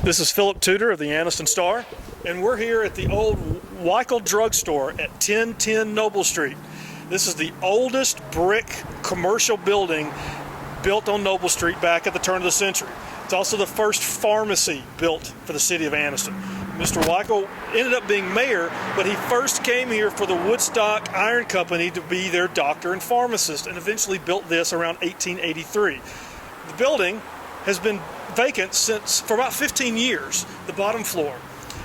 This is Phillip Tutor of the Anniston Star, and we're here at the old Wikle Drug Store at 1010 Noble Street. This is the oldest brick commercial building built on Noble Street back at the turn of the century. It's also the first pharmacy built for the city of Anniston. Mr. Wikle ended up being mayor, but he first came here for the Woodstock Iron Company to be their doctor and pharmacist, and eventually built this around 1883. The building has been vacant for about 15 years, the bottom floor.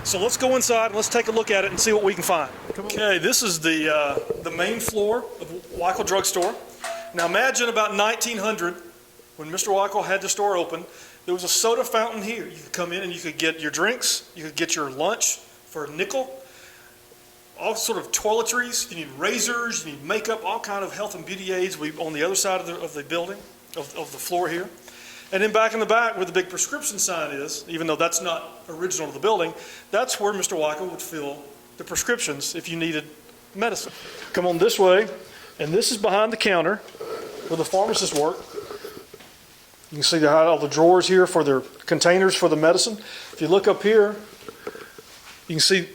So let's go inside and let's take a look at it and see what we can find. Okay, this is the main floor of Wikle Drug Store. Now imagine about 1900, when Mr. Wikle had the store open, there was a soda fountain here. You could come in and you could get your drinks, you could get your lunch for a nickel, all sort of toiletries, you need razors, you need makeup, all kind of health and beauty aids on the other side of the building, of the floor here. And then back in the back where the big prescription sign is, even though that's not original to the building, that's where Mr. Wikle would fill the prescriptions if you needed medicine. Come on this way, and this is behind the counter where the pharmacists work. You can see all the drawers here for their containers for the medicine. If you look up here, you can see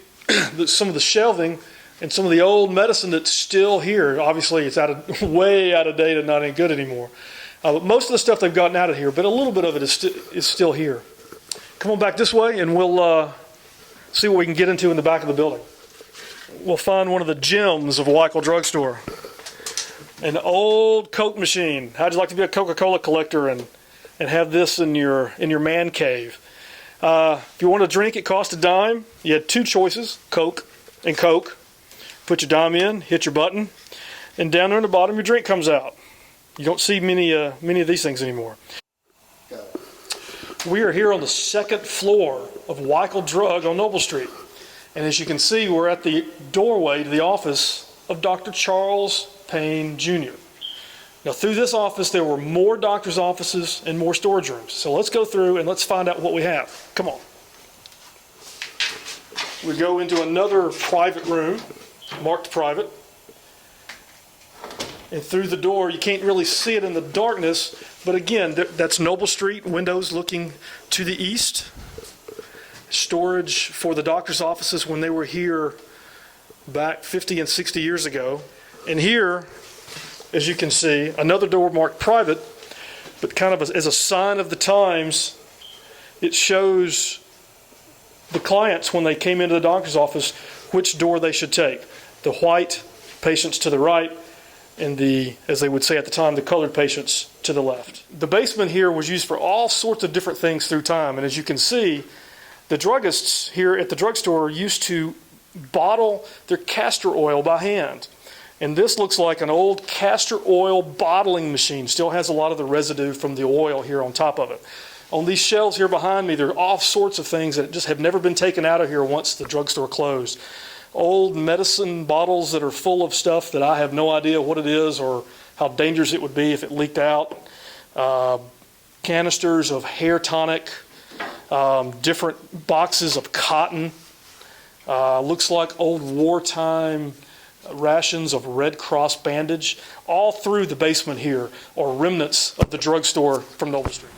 some of the shelving and some of the old medicine that's still here. Obviously, it's way out of date and not any good anymore. But most of the stuff they've gotten out of here, but a little bit of it is still here. Come on back this way, and we'll see what we can get into in the back of the building. We'll find one of the gems of Wikle Drug Store. An old Coke machine. How'd you like to be a Coca-Cola collector and have this in your man cave? If you want a drink, it cost a dime. You had two choices, Coke and Coke. Put your dime in, hit your button, and down there in the bottom, your drink comes out. You don't see many of these things anymore. We are here on the second floor of Wikle Drug on Noble Street. And as you can see, we're at the doorway to the office of Dr. Charles Payne Jr. Now through this office, there were more doctor's offices and more storage rooms. So let's go through and let's find out what we have. Come on. We go into another private room, marked private. And through the door, you can't really see it in the darkness, but again, that's Noble Street, windows looking to the east. Storage for the doctor's offices when they were here back 50 and 60 years ago. And here, as you can see, another door marked private, but kind of as a sign of the times, it shows the clients when they came into the doctor's office which door they should take. The white patients to the right, and as they would say at the time, the colored patients to the left. The basement here was used for all sorts of different things through time, and as you can see, the druggists here at the drugstore used to bottle their castor oil by hand. And this looks like an old castor oil bottling machine. Still has a lot of the residue from the oil here on top of it. On these shelves here behind me, there are all sorts of things that just have never been taken out of here once the drugstore closed. Old medicine bottles that are full of stuff that I have no idea what it is or how dangerous it would be if it leaked out. Canisters of hair tonic, different boxes of cotton. Looks like old wartime rations of Red Cross bandage. All through the basement here are remnants of the drugstore from Noble Street.